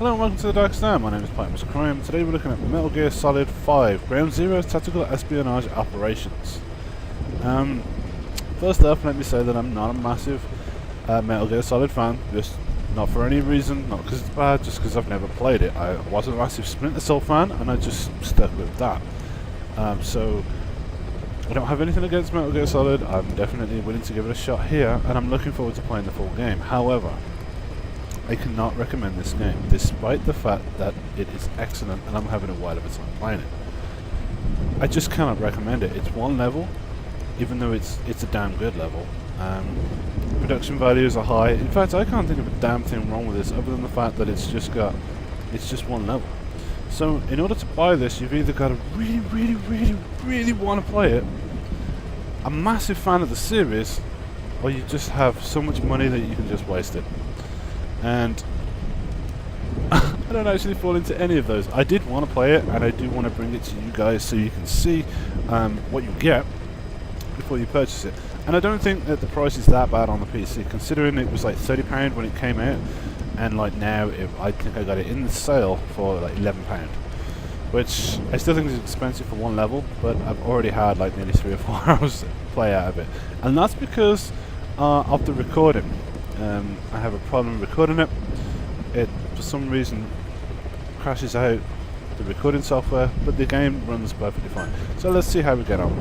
Hello and welcome to the Dark Star. My name is Mr. Crime. Today we're looking at Metal Gear Solid 5 Ground Zero Tactical Espionage Operations. First up, let me say that I'm not a massive Metal Gear Solid fan, just not for any reason, not because it's bad, just because I've never played it. I wasn't a massive Splinter Cell fan and I just stuck with that. So I don't have anything against Metal Gear Solid. I'm definitely willing to give it a shot here and I'm looking forward to playing the full game. However, I cannot recommend this game, despite the fact that it is excellent and I'm having a while of a time playing it. I just cannot recommend it. It's one level, even though it's a damn good level. Production values are high. In fact, I can't think of a damn thing wrong with this other than the fact that it's just one level. So in order to buy this, you've either got to really want to play it, a massive fan of the series, or you just have so much money that you can just waste it. And I don't actually fall into any of those. I did want to play it, and I do want to bring it to you guys so you can see what you get before you purchase it. And I don't think that the price is that bad on the PC, considering it was like £30 when it came out, and like now I think I got it in the sale for like £11, which I still think is expensive for one level, but I've already had like nearly 3 or 4 hours to play out of it, and that's because of the recording. I have a problem recording it. It for some reason crashes out the recording software, but the game runs perfectly fine. So let's see how we get on.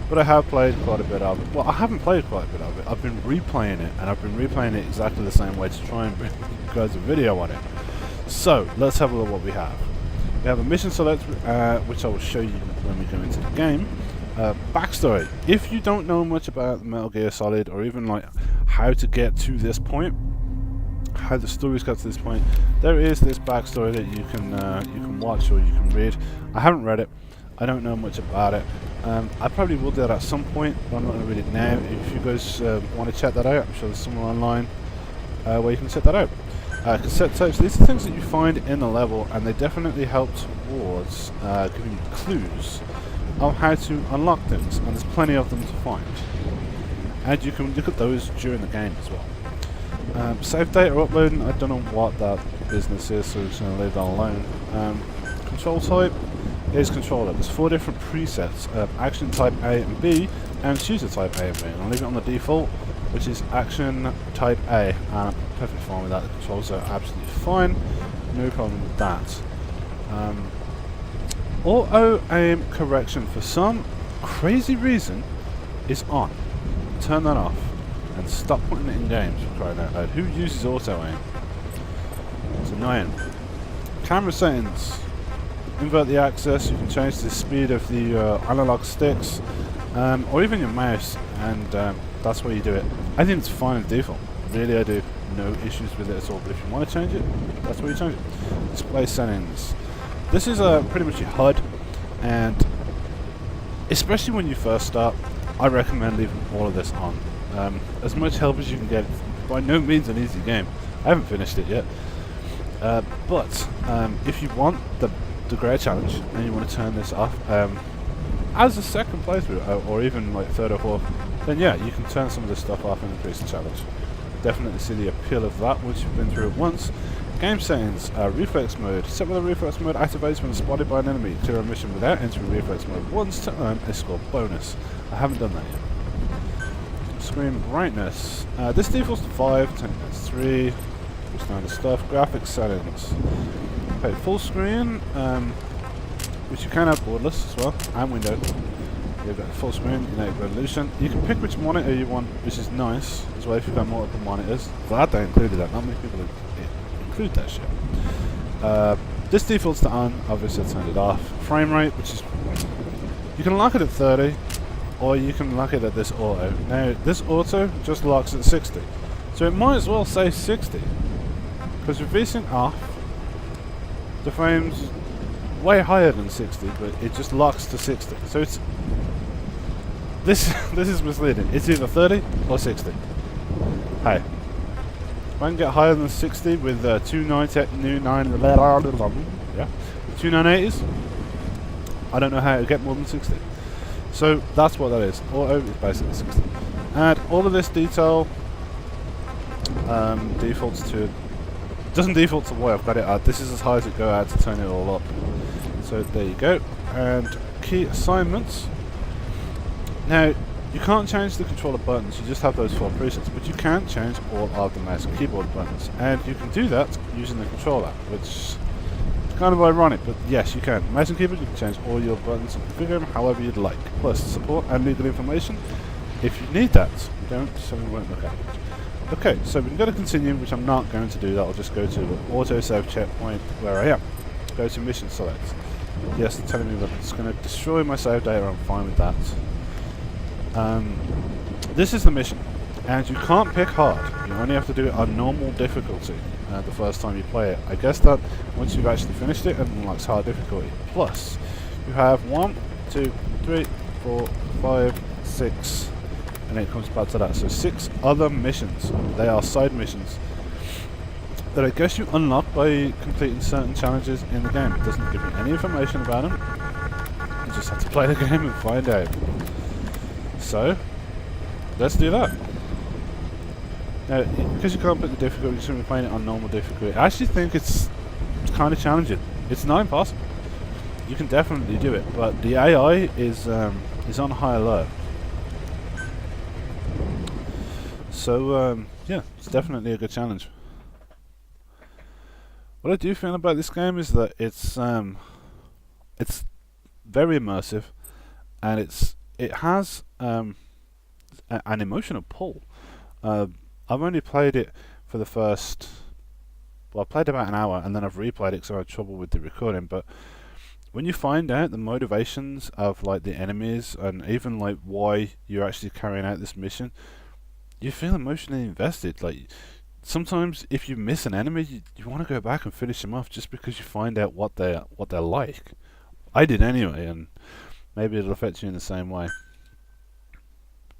But I have played quite a bit of it. Well, I haven't played quite a bit of it. I've been replaying it, and I've been replaying it exactly the same way to try and bring you guys a video on it. So let's have a look at what we have. We have a mission select, which I will show you when we go into the game. Backstory. If you don't know much about Metal Gear Solid, or even like how to get to this point, how the story's got to this point, there is this backstory that you can watch or you can read. I haven't read it. I don't know much about it. I probably will do that at some point, but I'm not going to read it now. If you guys want to check that out, I'm sure there's somewhere online where you can check that out. Cassette tapes. These are things that you find in the level, and they definitely help towards giving you clues of how to unlock things, and there's plenty of them to find. And you can look at those during the game as well. Save data uploading, I don't know what that business is, so I'm just going to leave that alone. Control type is controller. There's 4 different presets, action type A and B, and shooter type A and B. And I'll leave it on the default, which is action type A, and I'm perfectly fine with that. The controls are absolutely fine, no problem with that. Auto aim correction, for some crazy reason, is on. Turn that off and stop putting it in games, for crying out loud. Who uses auto aim? It's annoying. Camera settings. Invert the axis. You can change the speed of the analog sticks, or even your mouse, and that's where you do it. I think it's fine as default. Really, I do. No issues with it at all. But if you want to change it, that's where you change it. Display settings. This is pretty much your HUD, and especially when you first start, I recommend leaving all of this on. As much help as you can get. By no means an easy game. I haven't finished it yet, but if you want the great challenge and you want to turn this off as a second playthrough, or even like third or fourth, then yeah, you can turn some of this stuff off and increase the challenge. Definitely see the appeal of that once you've been through it once. Game settings, reflex mode. Set whether reflex mode activates when spotted by an enemy. Clear a mission without entering reflex mode once to earn a score bonus. I haven't done that yet. Screen brightness. This defaults to 5, 10 to 3. Standard stuff. Graphics settings. Okay, full screen, which you can have borderless as well, and window. You've got full screen, United Resolution. You can pick which monitor you want, which is nice as well if you've got multiple monitors. Glad they included that. Not many people include that shit. This defaults to on, obviously I turned it off. Frame rate, which is, you can lock it at 30, or you can lock it at this auto. Now this auto just locks at 60, so it might as well say 60, because with VSync off, the frame's way higher than 60, but it just locks to 60. So it's this is misleading. It's either 30 or 60. Hey. If I can get higher than 60 with 2980s, I don't know how to get more than 60. So that's what that is. Auto is basically 60. And all of this detail defaults to doesn't default to Y. I've got it at. This is as high as it go out to turn it all up. So there you go. And key assignments. Now, you can't change the controller buttons, you just have those 4 presets, but you can change all of the mouse and keyboard buttons, and you can do that using the controller, which is kind of ironic, but yes, you can. Mouse and keyboard, you can change all your buttons and configure them however you'd like, plus support and legal information if you need that. You don't, so we won't look at it. Okay, so we're going to continue, which I'm not going to do that. I'll just go to the auto-save checkpoint where I am. Go to mission select. Yes, it's telling me that it's going to destroy my save data. I'm fine with that. This is the mission, and you can't pick hard. You only have to do it on normal difficulty the first time you play it. I guess that once you've actually finished it, it unlocks hard difficulty. Plus, you have 1, 2, 3, 4, 5, 6, and it comes back to that. So 6 other missions. They are side missions that I guess you unlock by completing certain challenges in the game. It doesn't give you any information about them. You just have to play the game and find out. So, let's do that. Now, because you can't put the difficulty, you're going to be playing it on normal difficulty. I actually think it's kind of challenging. It's not impossible. You can definitely do it, but the AI is on high alert. So, yeah, it's definitely a good challenge. What I do feel about this game is that it's very immersive, and it has an emotional pull. I've only played it for the first... Well, I played about an hour, and then I've replayed it because I had trouble with the recording, but when you find out the motivations of like the enemies, and even like why you're actually carrying out this mission, you feel emotionally invested. Like, sometimes if you miss an enemy, you want to go back and finish them off just because you find out what they're like. I did anyway, and maybe it'll affect you in the same way.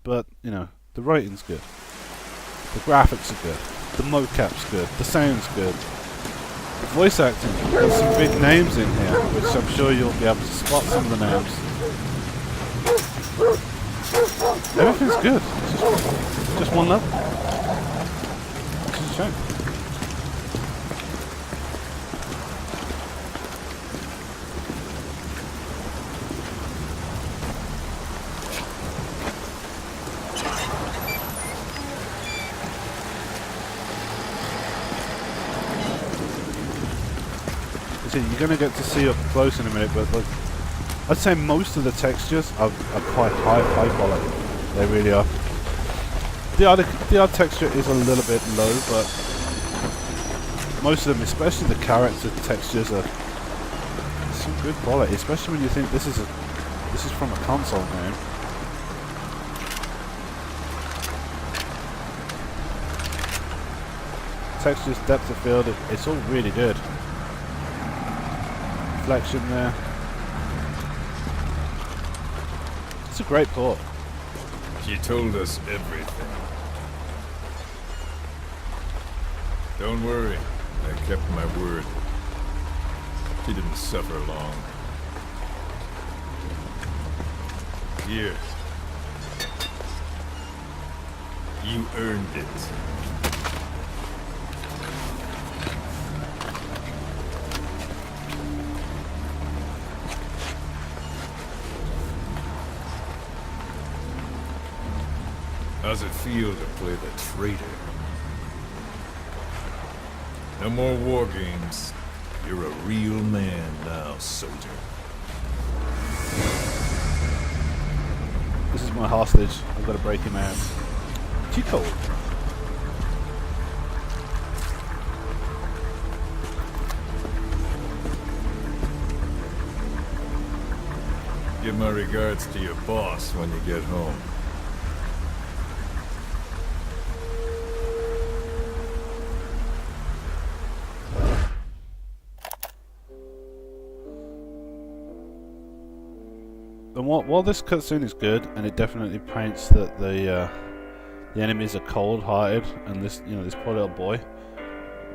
But, you know, the writing's good. The graphics are good. The mocap's good. The sound's good. The voice acting. There's some big names in here, which I'm sure you'll be able to spot some of the names. Everything's good. It's just one level. Which is a shame. You're going to get to see up close in a minute, but like, I'd say most of the textures are quite high quality. They really are. The odd texture is a little bit low, but most of them, especially the character textures, are some good quality. Especially when you think this is from a console game. Textures, depth of field, it's all really good. Reflection there. It's a great port. She told us everything. Don't worry, I kept my word. She didn't suffer long. Here. You earned it. How's it feel to play the traitor? No more war games. You're a real man now, soldier. This is my hostage. I've got to break him out. Too cold. Give my regards to your boss when you get home. And while this cutscene is good, and it definitely paints that the enemies are cold-hearted, and this poor little boy.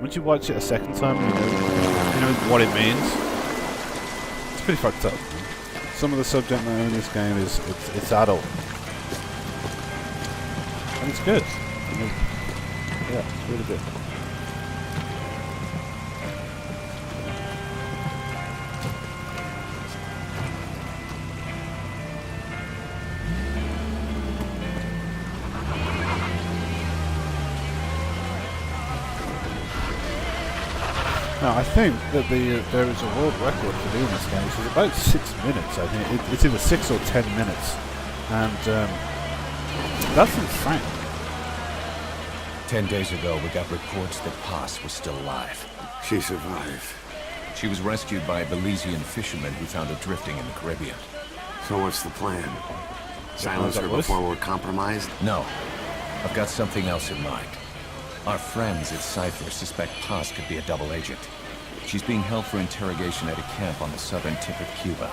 Once you watch it a second time, you know what it means. It's pretty fucked up. Some of the subject matter in this game it's adult, and it's good. Yeah, it's really good. Now, I think that there is a world record for doing this game, which is about 6 minutes. I think it's either 6 or 10 minutes, and that's insane. 10 days ago, we got reports that Paz was still alive. She survived. She was rescued by a Belizean fisherman who found her drifting in the Caribbean. So what's the plan? Silence her before we're compromised? No. I've got something else in mind. Our friends at Cypher suspect Paz could be a double agent. She's being held for interrogation at a camp on the southern tip of Cuba.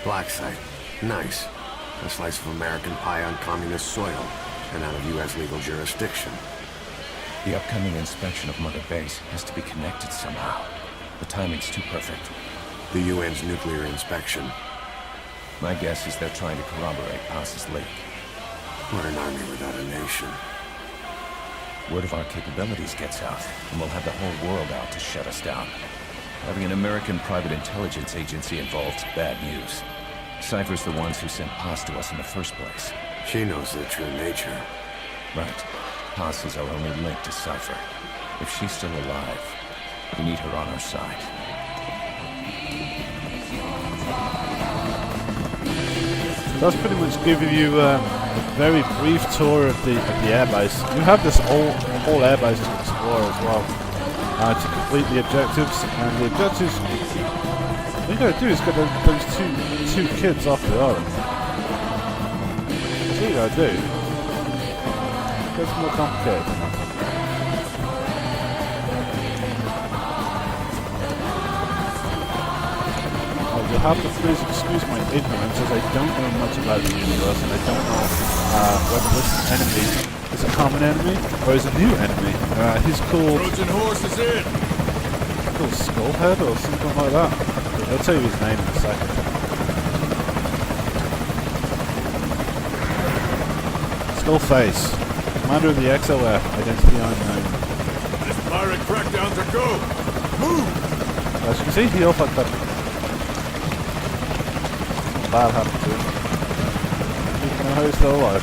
Black site. Nice. A slice of American pie on communist soil, and out of U.S. legal jurisdiction. The upcoming inspection of Mother Base has to be connected somehow. The timing's too perfect. The UN's nuclear inspection. My guess is they're trying to corroborate Paz's leak. What an army without a nation. Word of our capabilities gets out, and we'll have the whole world out to shut us down. Having an American private intelligence agency involved is bad news. Cypher's the ones who sent Paz to us in the first place. She knows their true nature. Right. Paz is our only link to Cypher. If she's still alive, we need her on our side. That's pretty much giving you a very brief tour of the airbase. You have this whole airbase to explore as well, to complete the objectives. And the objectives, what you gotta do is get those two kids off the island. That's what you gotta do. It's more complicated than that. You'll have to please excuse my ignorance, as I don't know much about the universe, and I don't know whether this enemy is a common enemy or is a new enemy. He's called... Trojan horse is in! He's called Skullhead or something like that. I'll tell you his name in a second. Skullface, commander of the XLF, identity unknown. This pirate crackdown's a go! Move! As you can see, he all fucked up. Bad happened to him. Keeping how he's still alive.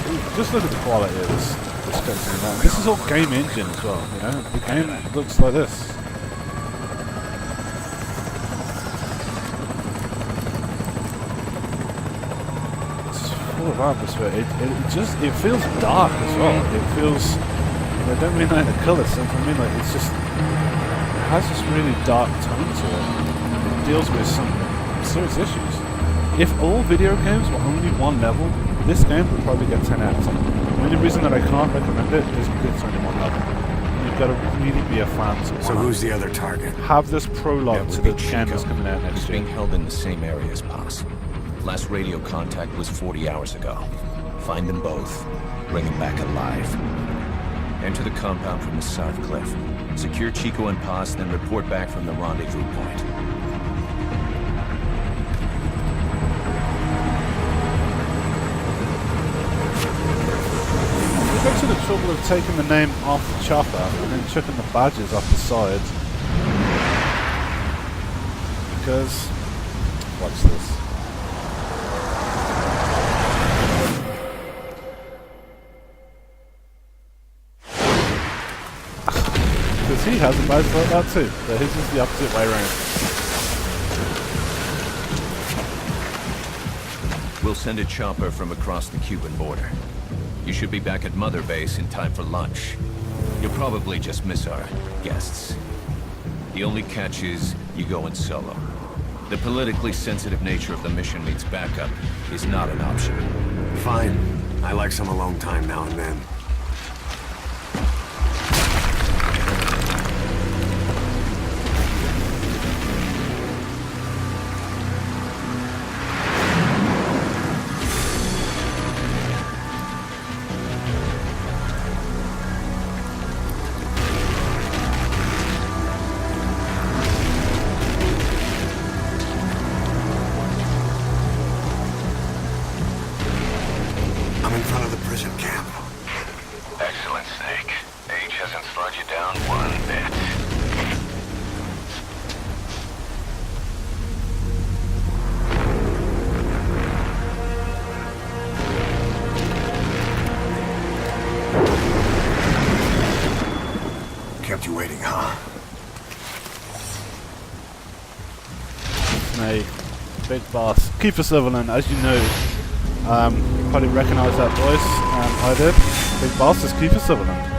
Ooh, just look at the quality of this cutscene now. This is all game engine as well, you know? The game looks like this. It's full of atmosphere. It feels dark as well. It feels... I don't mean that in a colour sense, I mean like it's just... It has this really dark tone to it. It deals with some serious issues. If all video games were only one level, this game would probably get 10 out of 10. The only reason that I can't recommend it is because it's only one level. You've got to really be a fan. So who's the other target? Have this prologue to the game that's coming out next He's year. being held in the same area as Paz. Last radio contact was 40 hours ago. Find them both. Bring them back alive. Enter the compound from the south cliff. Secure Chico and Paz, then report back from the rendezvous point. We go to the trouble of taking the name off the chopper and then chucking the badges off the sides. Because... watch this. Because he has a badge like that too, but his is the opposite way around. We'll send a chopper from across the Cuban border. You should be back at Mother Base in time for lunch. You'll probably just miss our guests. The only catch is you go in solo. The politically sensitive nature of the mission means backup is not an option. Fine. I like some alone time now and then. I'm in front of the prison camp. me, big boss, Kiefer Sutherland, as you know. You probably recognise that voice, I did. Big boss is Kiefer Sutherland.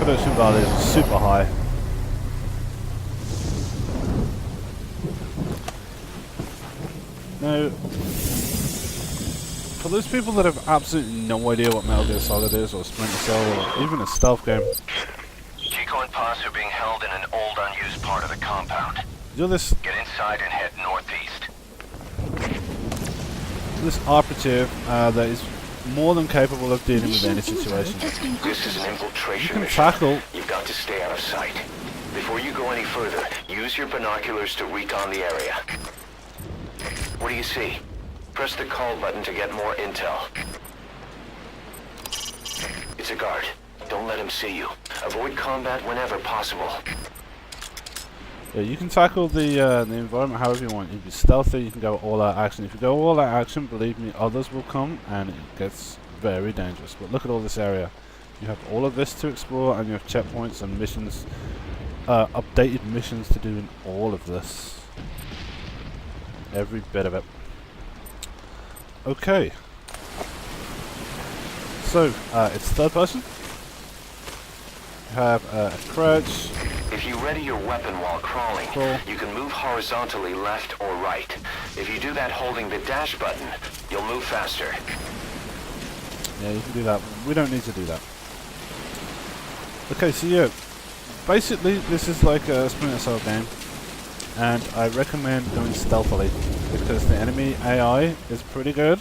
Production value is super high. Now, for those people that have absolutely no idea what Metal Gear Solid is, or Splinter Cell, or even a stealth game, Chico and Paz are being held in an old unused part of the compound. you're this Get inside and head northeast. operative that is more than capable of dealing with any situation. This is an You infiltration can mission. tackle. You've got to stay out of sight. Before you go any further, use your binoculars to recon the area. What do you see? Press the call button to get more intel. It's a guard. Don't let him see you. Avoid combat whenever possible. Yeah, you can tackle the environment however you want. You can be stealthy, you can go all out action. If you go all out action, believe me, others will come and it gets very dangerous. But look at all this area. You have all of this to explore and you have checkpoints and missions, updated missions to do in all of this. Every bit of it. Okay. So, it's third person. You have a crouch. If you ready your weapon while crawling, Cool. you can move horizontally left or right. If you do that holding the dash button, you'll move faster. Yeah, you can do that. We don't need to do that. Okay, so yeah, basically this is like a Splinter Cell game, and I recommend going stealthily because the enemy AI is pretty good,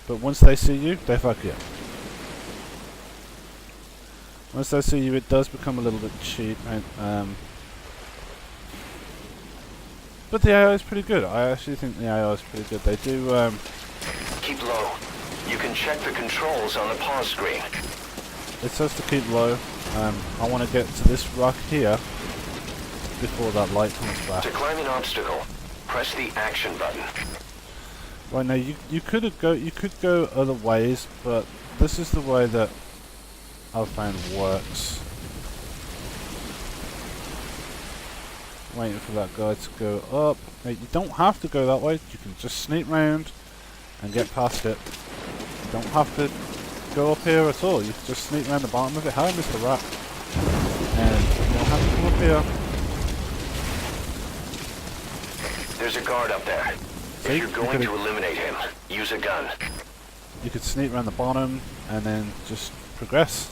but once they see you, they fuck you. Once they see you, it does become a little bit cheap, and but the AI is pretty good. I actually think the AI is pretty good. They do. Keep low. You can check the controls on the pause screen. It says to keep low. I want to get to this rock here before that light comes back. To climb an obstacle, press the action button. Right now, you could go other ways, but this is the way that I've found works. Waiting for that guy to go up. Now, you don't have to go that way. You can just sneak round and get past it. You don't have to go up here at all. You can just sneak around the bottom of it. Hi, Mr. Rat. And you don't have to come up here. There's a guard up there. See, If you're going to eliminate him, use a gun. You could sneak around the bottom and then just progress.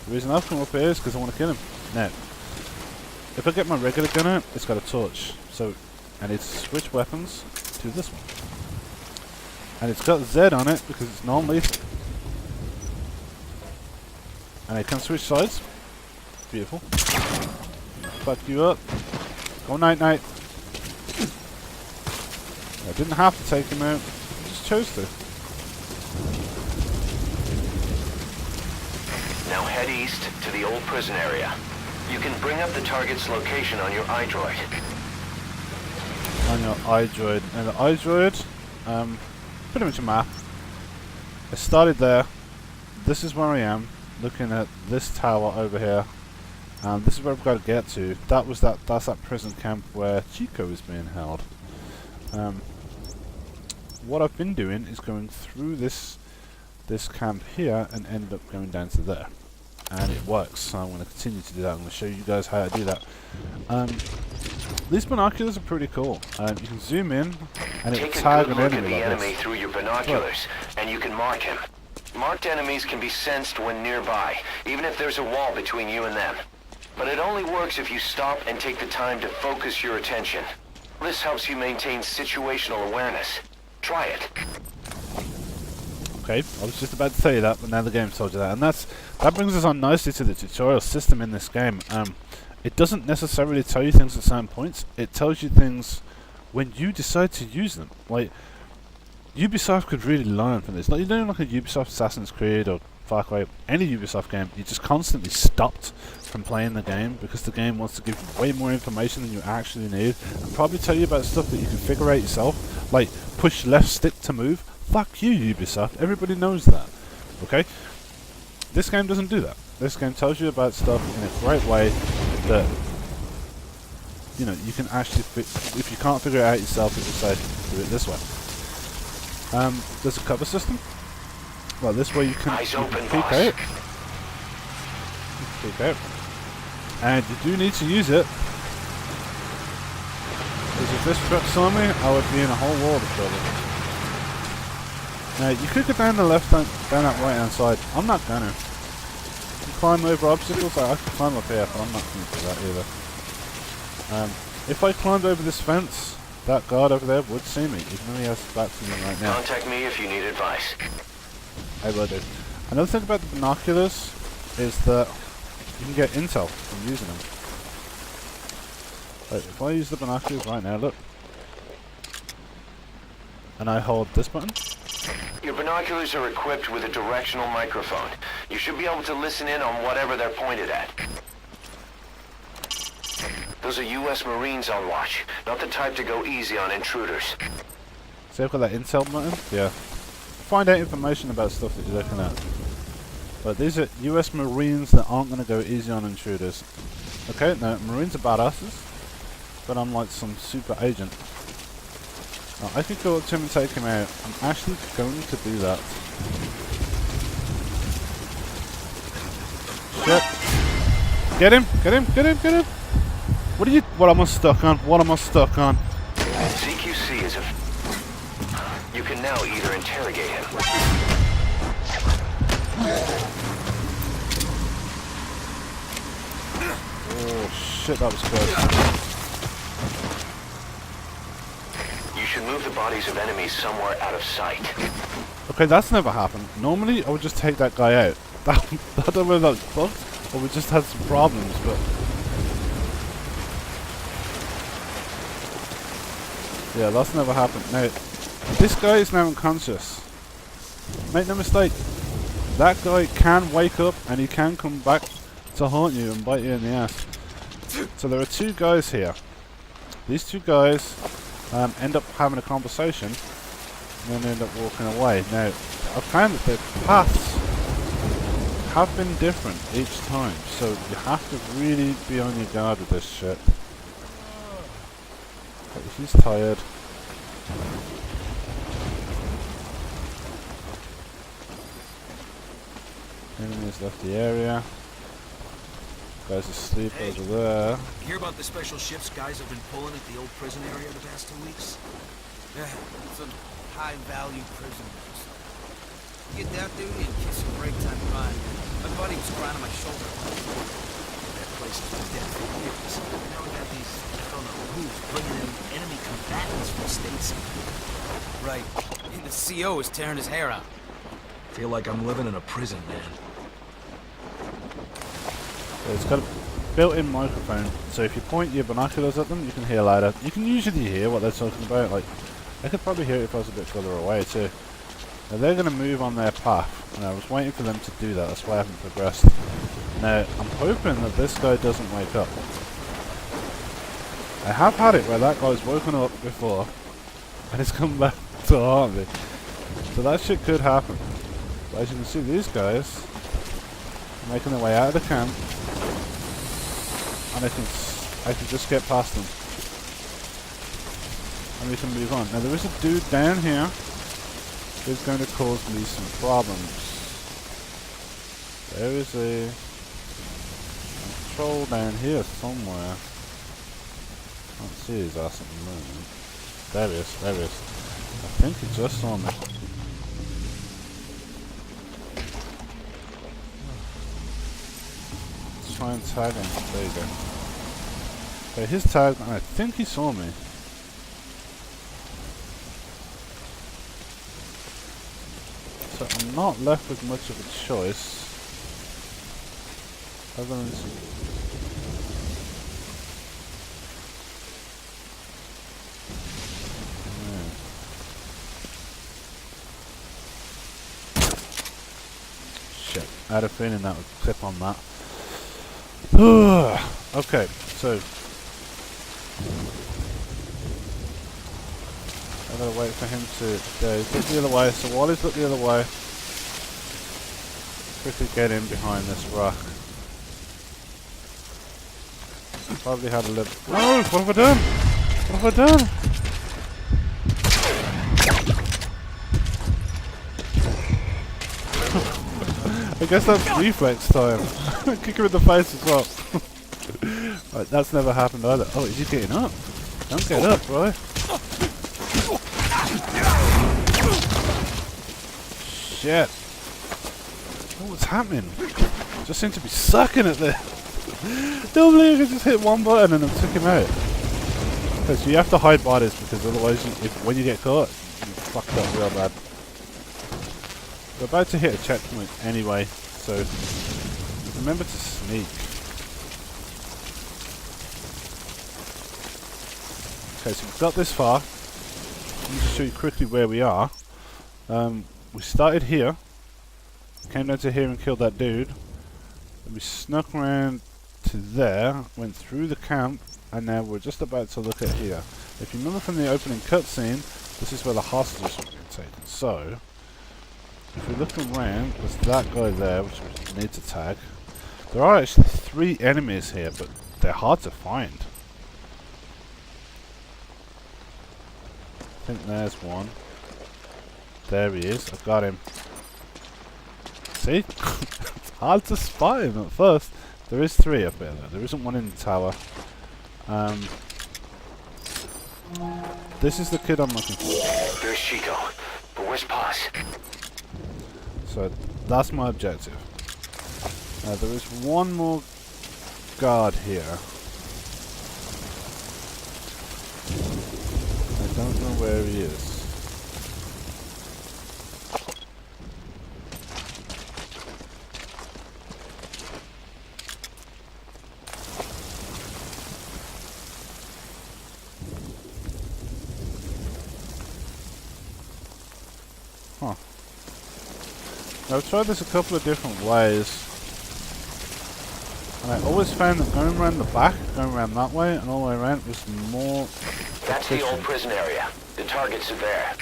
The reason I've come up here is because I want to kill him. Now, if I get my regular gun out, it's got a torch. So I need to switch weapons to this one. And it's got Z on it because it's non-lethal. And I can switch sides. Beautiful. Fuck you up. Go night night. I didn't have to take him out. I just chose to. Now head east to the old prison area. You can bring up the target's location on your iDroid. On your iDroid. Now the iDroid, pretty much a map. I started there. This is where I am, looking at this tower over here. This is where I've got to get to. That's that prison camp where Chico is being held. What I've been doing is going through this camp here and end up going down to there. And it works, so I'm going to continue to do that. I'm going to show you guys how to do that. These binoculars are pretty cool. You can zoom in and it will Take a tag good an look at enemy the like enemy this. through your binoculars, and you can mark him. Marked enemies can be sensed when nearby, even if there's a wall between you and them. But it only works if you stop and take the time to focus your attention. This helps you maintain situational awareness. Try it. Okay, I was just about to tell you that, but now the game's told you that. And that brings us on nicely to the tutorial system in this game. It doesn't necessarily tell you things at certain points. It tells you things when you decide to use them. Like, Ubisoft could really learn from this. Like, you know, like a Ubisoft Assassin's Creed or Far Cry, any Ubisoft game, you're just constantly stopped from playing the game because the game wants to give you way more information than you actually need, and probably tell you about stuff that you can figure out yourself, like push left stick to move. Fuck you, Ubisoft. Everybody knows that. Okay? This game doesn't do that. This game tells you about stuff in a great way that, you know, you can actually, if you can't figure it out yourself, it will say, do it this way. There's a cover system. Well, this way you can peek out. Peek out. And you do need to use it. Because if this truck saw me, I would be in a whole world of trouble. Now, you could go down the left, down that right hand side. I'm not gonna. You can climb over obstacles. I can climb up here, but I'm not going to do that either. If I climbed over this fence, that guard over there would see me, even though he has his back to me right now. Contact me if you need advice. I will do. Another thing about the binoculars is that you can get intel from using them. Right, if I use the binoculars right now, look, and I hold this button. Your binoculars are equipped with a directional microphone. You should be able to listen in on whatever they're pointed at. Those are U.S. Marines on watch, not the type to go easy on intruders. See, I've got that intel button? Yeah. Find out information about stuff that you're looking at. But these are US Marines that aren't going to go easy on intruders. Okay, no, Marines are badasses, but I'm like some super agent. Now, I could go up to him and take him out. I'm actually going to do that. Shit. Get him! Get him! Get him! Get him! What am I stuck on? What am I stuck on? CQC is a... You can now either interrogate him. Oh shit, that was close. You should move the bodies of enemies somewhere out of sight. Okay, that's never happened. Normally, I would just take that guy out. I don't know whether that's bugged or we just had some problems, but... yeah, that's never happened. Now, this guy is now unconscious. Make no mistake, that guy can wake up and he can come back to haunt you and bite you in the ass. So there are two guys here. These two guys end up having a conversation and then end up walking away. Now, I've found that the paths have been different each time, so you have to really be on your guard with this shit. Okay, he's tired. Enemies left the area. Guy's asleep over there. Hear about the special ships guys have been pulling at the old prison area the past 2 weeks? Yeah, some high-value prisoners or something. You get down, dude, and kiss some break time ride. My buddy was crying on my shoulder. That place has been dead for years. Now we got these, I don't know who's, bringing in enemy combatants from stateside. Right, and the CO is tearing his hair out. Feel like I'm living in a prison, man. It's got a built-in microphone, so if you point your binoculars at them, you can hear louder. You can usually hear what they're talking about. Like, I could probably hear it if I was a bit further away too. Now they're going to move on their path, and I was waiting for them to do that. That's why I haven't progressed. Now I'm hoping that this guy doesn't wake up. I have had it where that guy's woken up before, and he's come back to haunt me. So that shit could happen. But as you can see, these guys are making their way out of the camp. And I can just get past them. And we can move on. Now there is a dude down here who's going to cause me some problems. There is a troll down here somewhere. Can't see his ass at the moment. There he is, there he is. I think he just saw me. Try and tag him. There you go. Okay, his tag, and I think he saw me. So I'm not left with much of a choice. Other than shit. I had a feeling that would clip on that. Okay, so I gotta wait for him to go. He's look the other way, so while he's look the other way, quickly get in behind this rock. Probably had a little. No! What have I done? What have I done? I guess that's reflex time. Kick him in the face as well. Right, that's never happened either. Oh, is he getting up? Don't get up, bro. Shit. Oh, what's happening? Just seem to be sucking at this. Normally I can just hit one button and then took him out. So you have to hide bodies because otherwise, when you get caught, you fucked up real bad. We're about to hit a checkpoint anyway, so remember to sneak. Okay, so we've got this far. Let me just show you quickly where we are. We started here, came down to here and killed that dude. Then we snuck around to there, went through the camp, and now we're just about to look at here. If you remember from the opening cutscene, this is where the hostages were being taken. So, if we look around, there's that guy there, which we need to tag. There are actually 3 enemies here, but they're hard to find. I think there's one. There he is. I've got him. See? It's hard to spot him at first. There is 3 up there though. There isn't one in the tower. This is the kid I'm looking for. There's Chico. But where's Paz? So that's my objective. There is one more guard here. I don't know where he is. Huh. I've tried this a couple of different ways, and I always found that going around the back, going around that way, and all the way around was more That's the efficient. old prison area. The targets are there.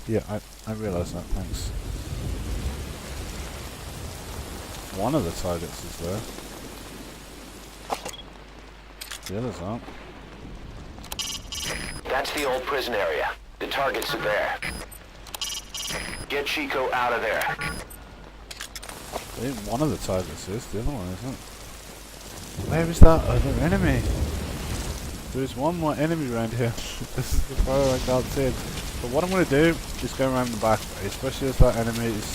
Yeah, I realise that, thanks. One of the targets is there. The others aren't. That's the old prison area. The targets are there. Get Chico out of there. One of the targets is, the other one isn't. Where is that other enemy? There is one more enemy around here. This is the far I can't see it. But what I'm going to do is go around the back, especially as that enemy is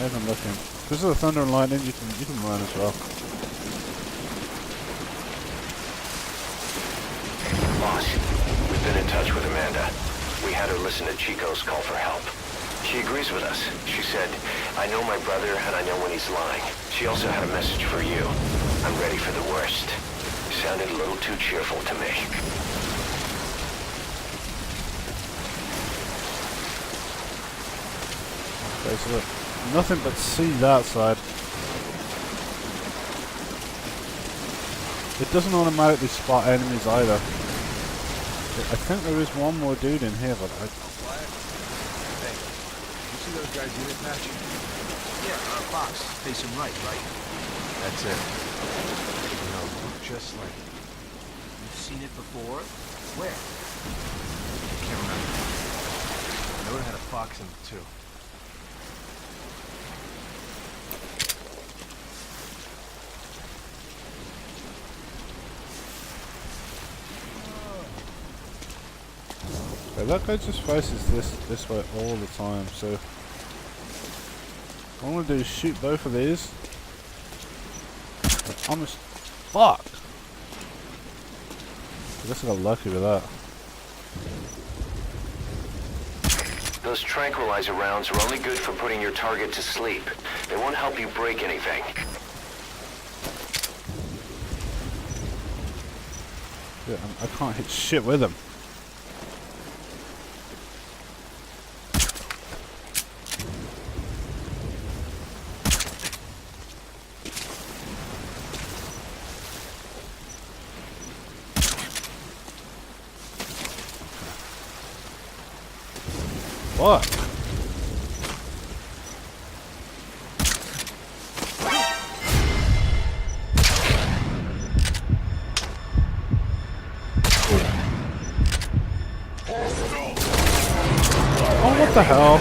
even looking. Because of the thunder and lightning, you can run as well. Boss, we've been in touch with Amanda. We had her listen to Chico's call for help. She agrees with us. She said, I know my brother and I know when he's lying. She also had a message for you. I'm ready for the worst. Sounded a little too cheerful to me. Okay, so look, nothing but see that side. It doesn't automatically spot enemies either. I think there is one more dude in here, but Hey, you see those guys unit matching? Yeah, box. Facing right? That's it. You know, look just like it. You've seen it before? Where? I can't remember. I know it had a fox in it, too. okay, that guy just faces this way all the time, so what I'm gonna do is shoot both of these. Almost fuck! I guess I got lucky with that. Those tranquilizer rounds are only good for putting your target to sleep. They won't help you break anything. Yeah, I can't hit shit with them. Fuck. Oh, what the hell?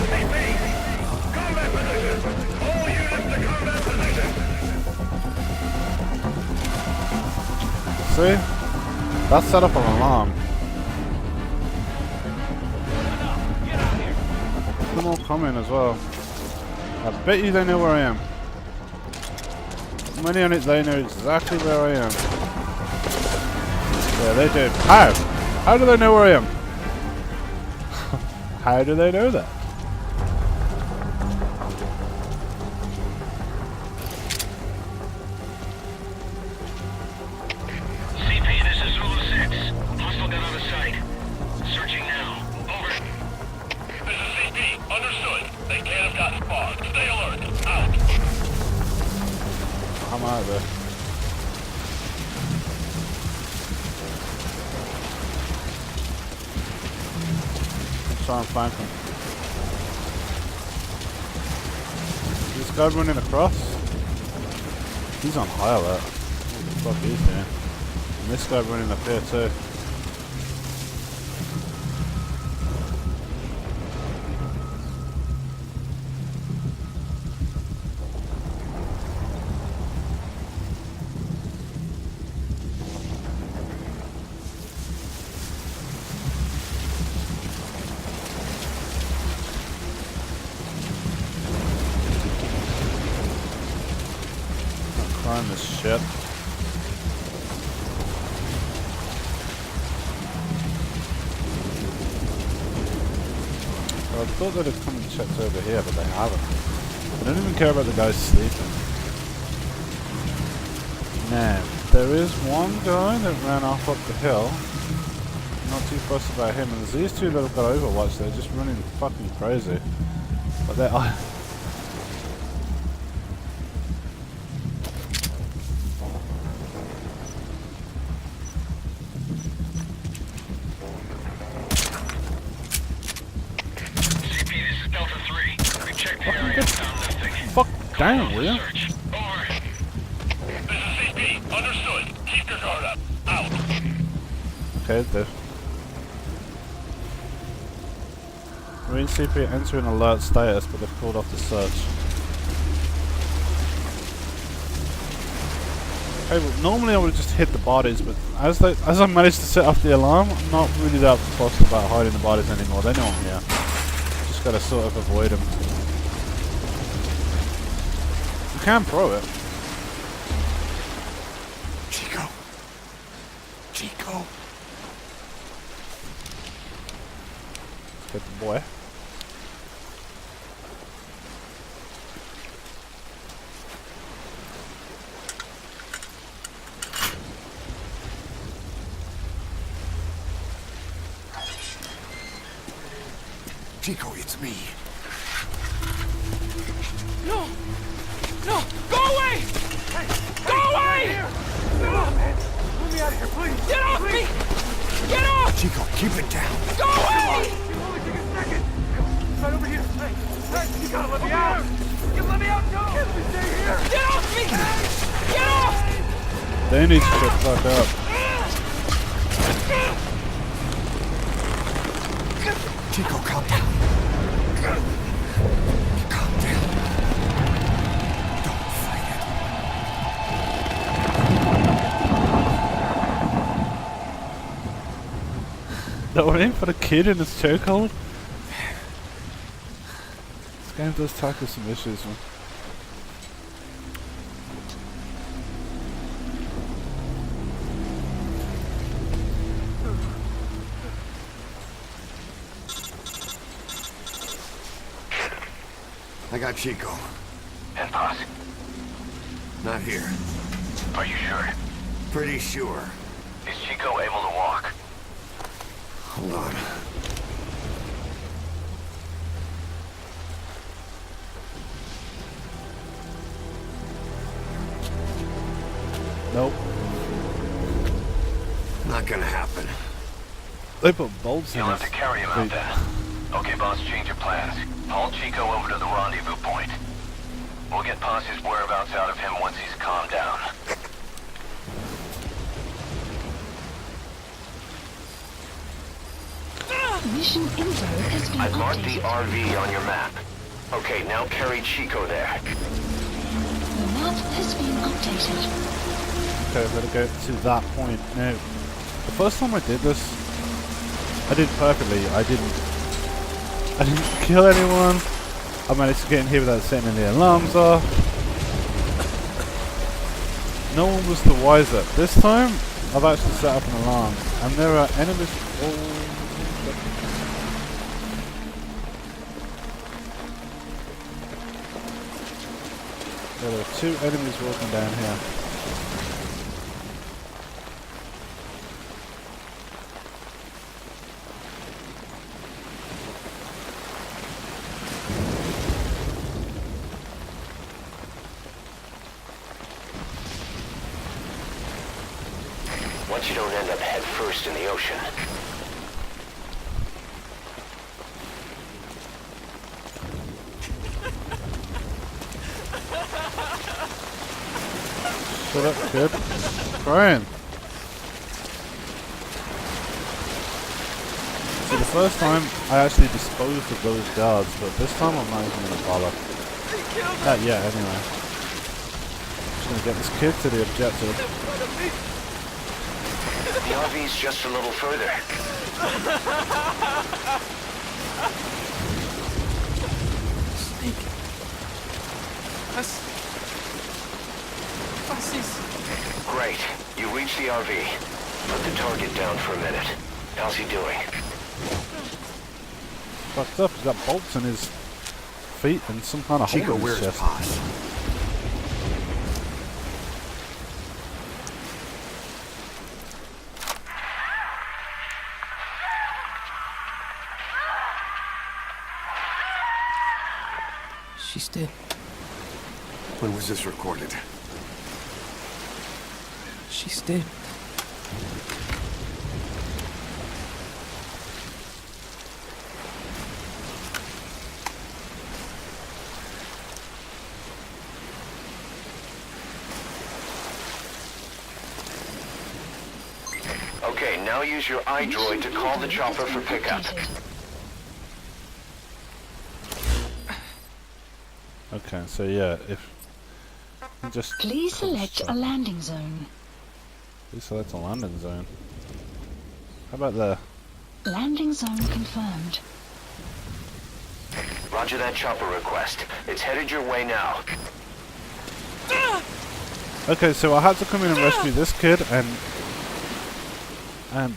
See? That set up an alarm. Them all coming as well. I bet you they know where I am. Money on it, they know exactly where I am. Yeah, they do. How? How do they know where I am? How do they know that? CP, this is Zulu 6. Hostile gun on the site. Searching now. Over. This is CP. Understood. They can't have gotten far. Stay alert. Out. I'm out of there. Try and flank him. This guy running across? He's on high alert. What the fuck is he? And this guy running up here too. Climb this ship. Well, I thought they'd have come and checked over here, but they haven't. I don't even care about the guys sleeping. Now, there is one guy that ran off up the hill. Not too fussed about him, and there's these two that have got Overwatch. They're just running fucking crazy. But they are. Fuck down, will you? Search. Over. This is CP. Understood. Keep your guard up. Out. Okay, there. Marine CP entering alert status, but they've called off the search. Okay, well, normally I would just hit the bodies, but as I managed to set off the alarm, I'm not really that fussed about hiding the bodies anymore. They know I'm here. Just gotta sort of avoid them. You can throw it. Chico. Chico. Get the boy. Chico, it's me. No! No! Go away! Go away! No, man. Let me out of here, please. Get off me! Get off! Chico, keep it down. Go away! You only take a second. Right over here. Hey, you gotta let me out. You let me out, no! Let me stay here. Get off me! Get off! They need to shut the fuck up. Chico, calm down. Calm down. Don't fight it. That one in for the kid in his chokehold? This game does tackle some issues, man. I got Chico. And Paz, Not here. are you sure? Pretty sure. Is Chico able to walk? Hold on. Nope. Not gonna happen. They put bolts in You'll his have to carry him out feet. then. Okay, boss, change of plans. Haul Chico over to the rendezvous point. We'll get Posse's whereabouts out of him once he's calmed down. Mission info has been I've marked the updated. RV on your map. Okay, now carry Chico there. The map has been updated. Okay, I'm gonna go to that point now. The first time I did this, I did perfectly. I didn't kill anyone. I managed to get in here without setting any alarms off. No one was the wiser. This time, I've actually set up an alarm, and there are enemies. Yeah, there are 2 enemies walking down here. Once you don't end up head first in the ocean. Shut up, kid. Crying. See, the first time I actually disposed of those guards, but this time I'm not even gonna bother. Not yet, anyway. Just gonna get this kid to the objective. The RV's just a little further. Snake. Passes. Great. You reached the RV. Put the target down for a minute. How's he doing? Fucked up, he's got bolts in his feet and some kind of Chico, hole in his where's chest. Paz? She's dead. When was this recorded? She's dead. Okay, now use your iDroid to call the chopper for pickup. Okay, so yeah, if you just Please select a landing zone. please select a landing zone. How about there? Landing zone confirmed. Roger that chopper request. It's headed your way now. Okay, so I had to come in and rescue this kid and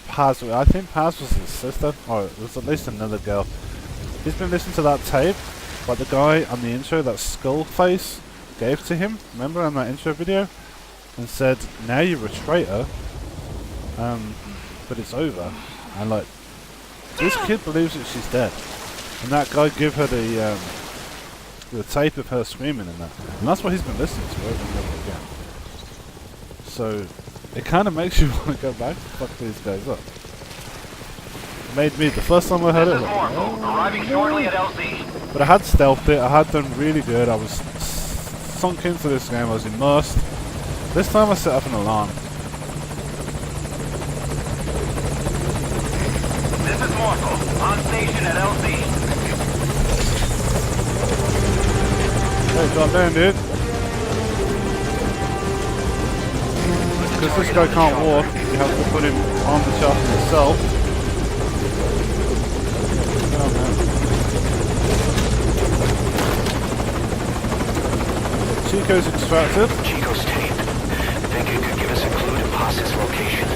Paz. I think Paz was his sister, or it was at least another girl. He's been listening to that tape, like the guy on the intro, that skull face gave to him. Remember on that intro video, and said, "Now you're a traitor, but it's over." And like, this kid believes that she's dead, and that guy gave her the tape of her screaming and that, and that's what he's been listening to over and over again. So it kind of makes you want to go back and fuck these guys up. It made me, the first time I heard it, like, Arriving shortly at LZ. but I had stealthed it, I had done really good, I was sunk into this game, I was immersed. This time I set up an alarm. This is Morphle, on station at LZ. Hey, drop down, dude. Because this guy can't walk, you have to put him on the chopper itself. Oh, man. Chico's extracted. Chico's tape. Think it could give us a clue to Posse's location.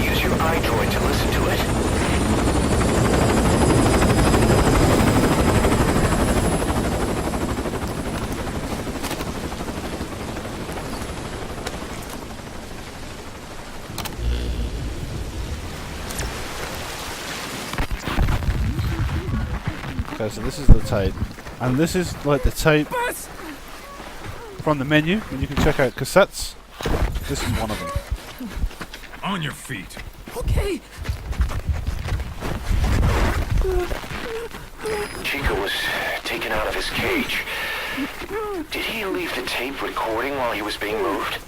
Use your iDroid to listen to it. Okay, so this is the tape. And this is like the tape from the menu, and you can check out cassettes. This is one of them. On your feet. Okay. breaking out of his cage. Did he leave the tape recording while he was being moved?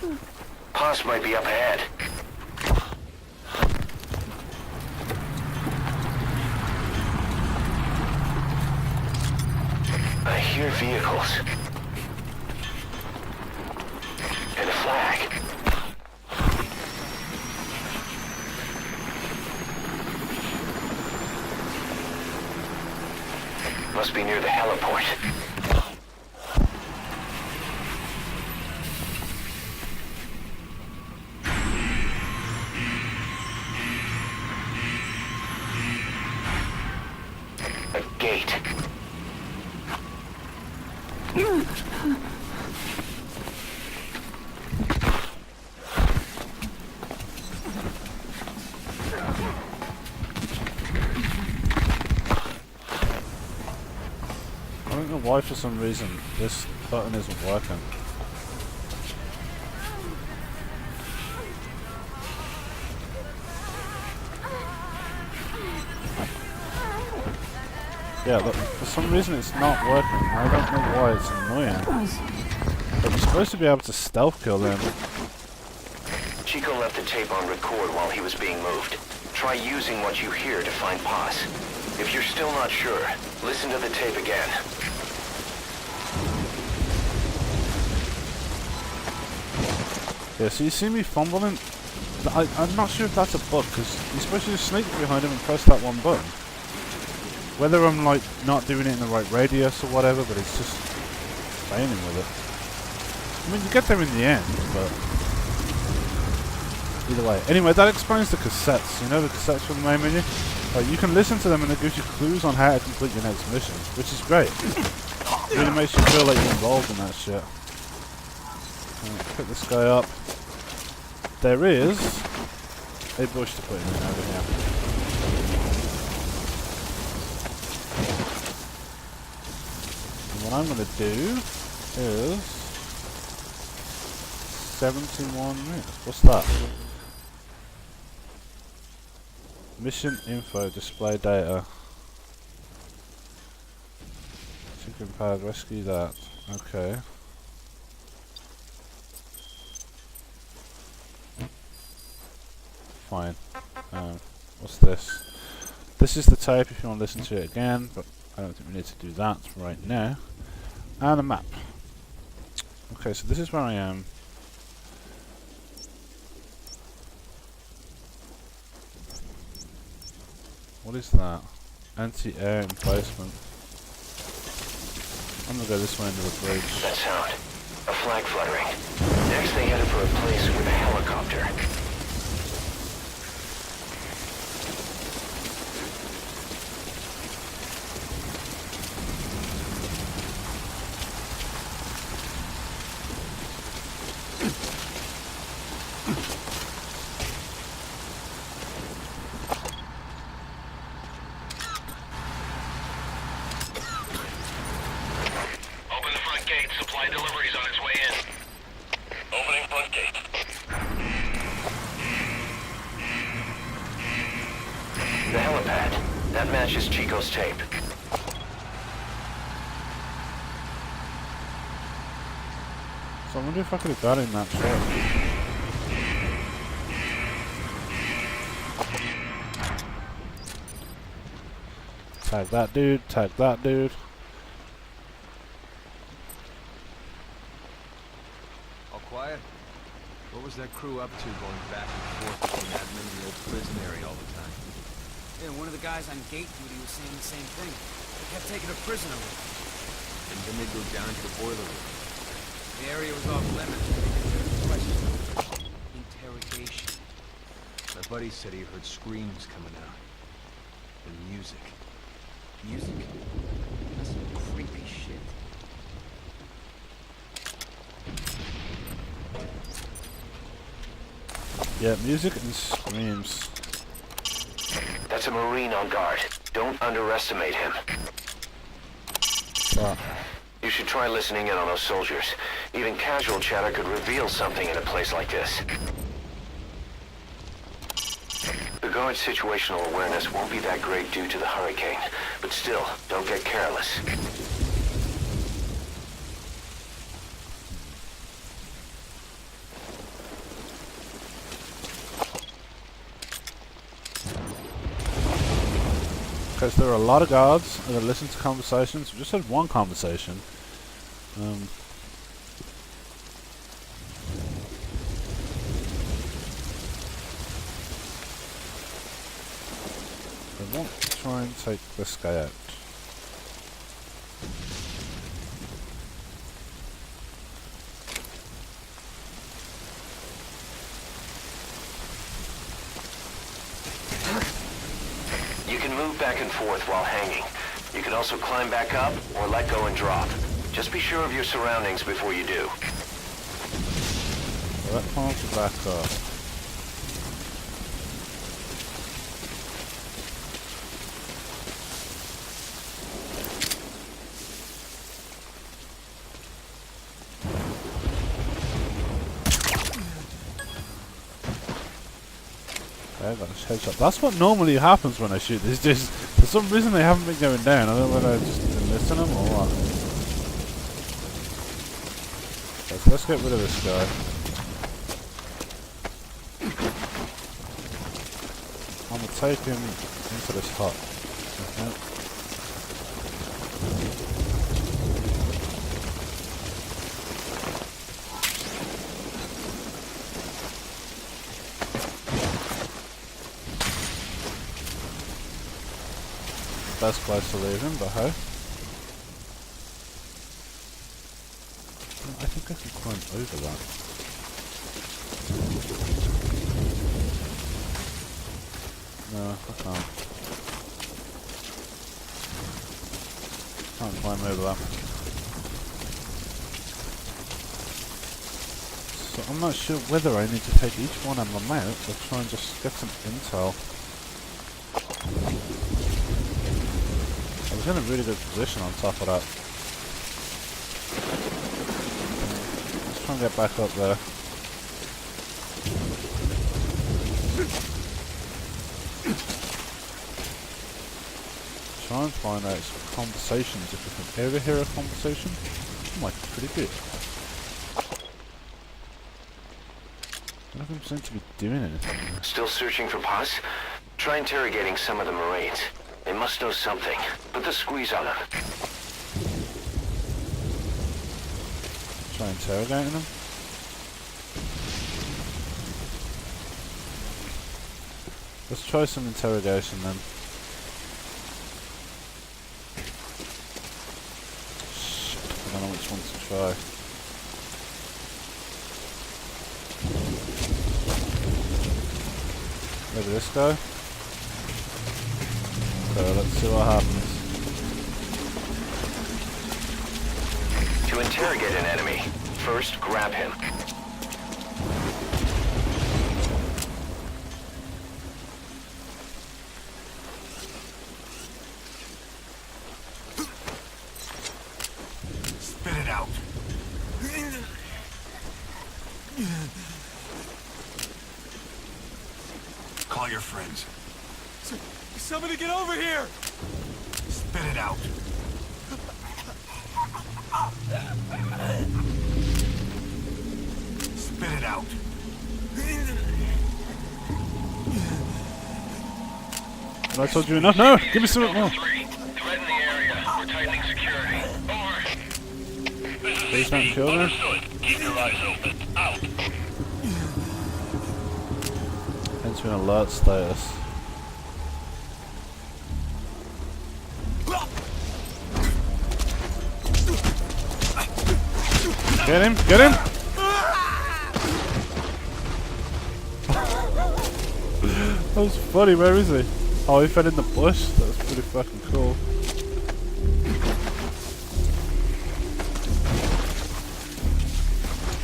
Paz might be up ahead. I hear vehicles. And a flag. Must be near the heliport. A gate. I don't know why for some reason this button isn't working. Yeah, look, for some reason it's not working. I don't know why, it's annoying. But you're supposed to be able to stealth kill them. Chico left the tape on record while he was being moved. Try using what you hear to find Paz. If you're still not sure, listen to the tape again. Yeah, so you see me fumbling? I'm not sure if that's a bug, because you're supposed to just sneak behind him and press that one button. Whether I'm like not doing it in the right radius or whatever, but it's just failing with it. I mean, you get there in the end, but either way. Anyway, that explains the cassettes. You know the cassettes from the main menu? Like, you can listen to them and it gives you clues on how to complete your next mission, which is great. It really makes you feel like you're involved in that shit. Pick this guy up. There is a bush to put in over here. And what I'm going to do is 71 minutes. What's that? Mission info, display data. Chicken pad, rescue that. Okay. Fine. What's this? This is the tape if you want to listen to it again, but I don't think we need to do that right now. And a map. Okay, so this is where I am. What is that? Anti-air emplacement. I'm gonna go this way into the bridge. That sound. A flag fluttering. Next they headed for a place with a helicopter. The helipad. That matches Chico's tape. So I wonder if I could have got in that shot. Tag that dude, tag that dude. All quiet? What was that crew up to going back and forth between admin and the old prison area all the time? Yeah, one of the guys on gate duty was saying the same thing. They kept taking a prisoner with them. And then they'd go down to the boiler room. The area was off limits. Question. Interrogation. My buddy said he heard screams coming out. And music. Music? That's some creepy shit. Yeah, music and screams. That's a Marine on guard. Don't underestimate him. But You should try listening in on those soldiers. Even casual chatter could reveal something in a place like this. The guard's situational awareness won't be that great due to the hurricane, but still, don't get careless. Because there are a lot of guards that listen to conversations. We just had one conversation. I want to try and take this guy out. You can move back and forth while hanging. You can also climb back up or let go and drop. Just be sure of your surroundings before you do. So that climbs you back up. Okay, I got his headshot. That's what normally happens when I shoot these dudes. For some reason they haven't been going down. I don't know whether I just didn't listen to them or what. Okay, so let's get rid of this guy. I'm gonna take him into this hut. Okay. Best place to leave him, but hey. I think I can climb over that. No, I can't. Can't climb over that. So I'm not sure whether I need to take each one of them out or try and just get some intel. I was in a really good position on top of that. Let's try and get back up there. Try and find out some conversations. If we can overhear a conversation, it might be pretty good. None of them seem to be doing anything. Still searching for Paz? Try interrogating some of the Marines. They must know something. Put the squeeze on them. Try interrogating them. Let's try some interrogation then. Shit, I don't know which one to try. Maybe this guy? Okay, let's see what happens. To interrogate an enemy, first grab him. Spit it out. Call your friends. Somebody get over here! Spit it out. Spit it out. Have I told you enough? No! Give me some more! Threat in the area. We're tightening security. Over. This is Please don't VP. kill them. Understood. Keep your eyes open. Out. Enter an alert status. Get him! Get him! That was funny, where is he? Oh, he fell in the bush? That was pretty fucking cool.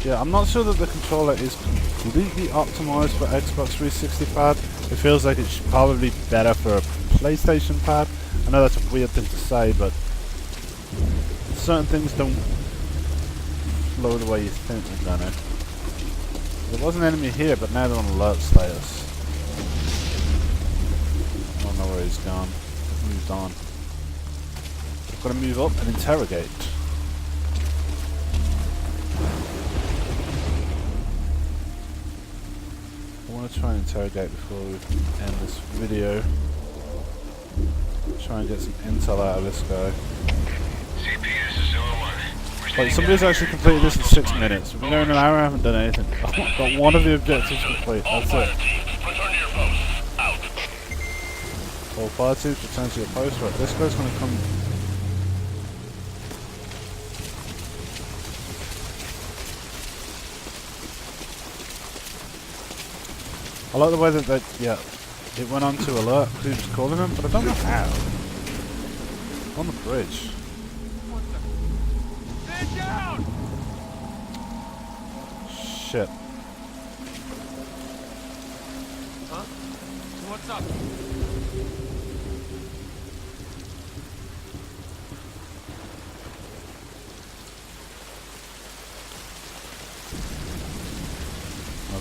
Yeah, I'm not sure that the controller is completely optimized for Xbox 360 pad. It feels like it should probably be better for a PlayStation pad. I know that's a weird thing to say, but certain things don't flow the way you think they're gonna. There was an enemy here, but now they're on alert status. I don't know where he's gone. He's moved on. I've got to move up and interrogate. I want to try and interrogate before we end this video. Try try and get some intel out of this guy. CP, this is Zulu 1. Wait, somebody's actually completed this in 6 minutes. We've been going an hour, I haven't done anything. I've got one of the objectives complete, All that's fire it. teams, return to your posts. Out. All fire teams return to your post. Right, this guy's gonna come. I like the way that yeah, it went on to alert who was calling him, but I don't know how. On the bridge. Stand down! Shit. Huh? What's up?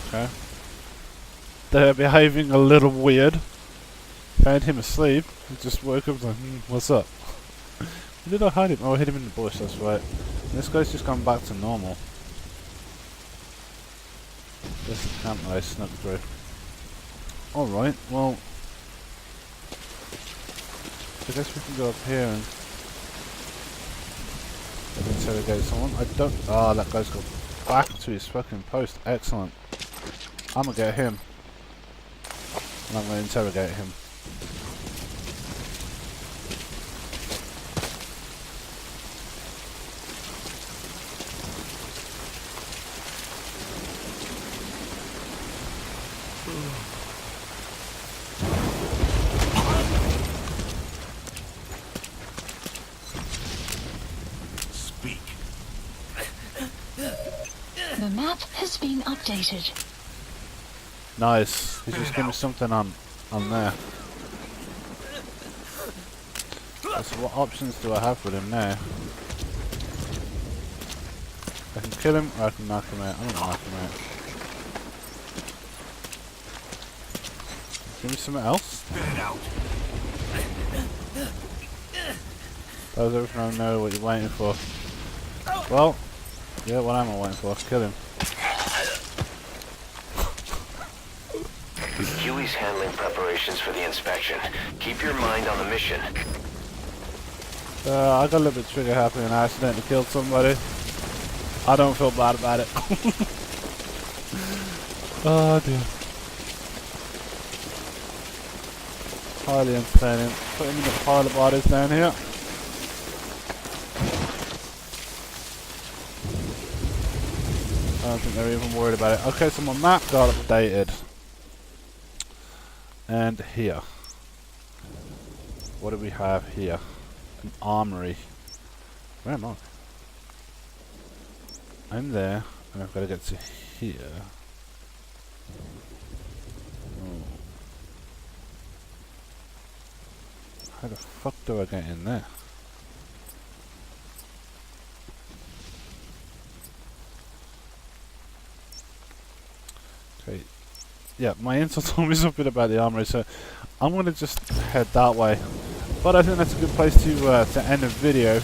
Okay. They're behaving a little weird. Found him asleep. He just woke up and like, what's up? Where did I hide him? Oh, I hid him in the bush, that's right. And this guy's just gone back to normal. This is camp that I snuck through. Alright, well... I guess we can go up here and... interrogate someone. I don't... Ah, that guy's got back to his fucking post. Excellent. I'm gonna get him. And I'm gonna interrogate him. Speak. The map has been updated. Nice. He just gave me something on there. So what options do I have with him now? I can kill him or I can knock him out. I'm gonna knock him out. Give me something else. Spit it out. That was everything I know what you're waiting for. Well, yeah, what am I waiting for? Kill him. Huey's handling preparations for the inspection. Keep your mind on the mission. I got a little bit trigger happy and I accidentally killed somebody. I don't feel bad about it. Oh dear. Highly entertaining. Put him in the pile of bodies down here. I don't think they're even worried about it. Okay, so my map got updated. And here. What do we have here? An armory. Where am I? I'm there, and I've got to get to here. Oh. How the fuck do I get in there? Okay. Yeah, my intel told me something about the armory, so I'm going to just head that way. But I think that's a good place to end the video.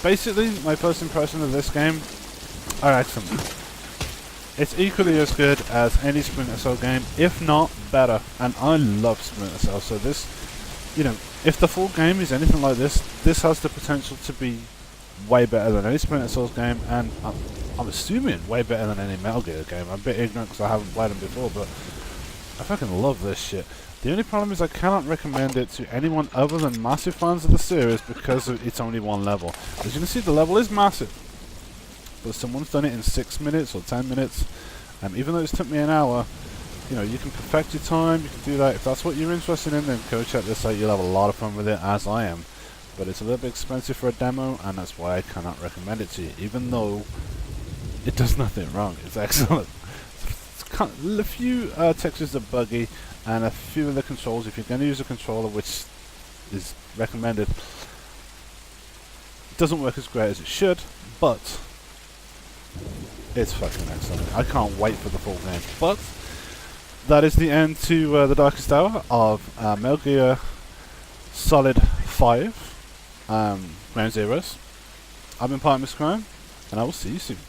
Basically, my first impression of this game are excellent. It's equally as good as any Splinter Cell game, if not better. And I love Splinter Cell, so this, you know, if the full game is anything like this, this has the potential to be way better than any Splinter Cell game, and I'm assuming way better than any Metal Gear game. I'm a bit ignorant because I haven't played them before, but I fucking love this shit. The only problem is I cannot recommend it to anyone other than massive fans of the series because it's only one level. As you can see, the level is massive, but someone's done it in 6 minutes or 10 minutes, and even though it's took me an hour, you know, you can perfect your time, you can do that. If that's what you're interested in, then go check this out. You'll have a lot of fun with it, as I am. But it's a little bit expensive for a demo, and that's why I cannot recommend it to you, even though it does nothing wrong. It's excellent. A few textures are buggy, and a few of the controls, if you're going to use a controller, which is recommended, it doesn't work as great as it should, but it's fucking excellent. I can't wait for the full game. But that is the end to the Darkest Hour of Metal Gear Solid 5 Ground Zeroes. I've been Partner Crime, and I will see you soon.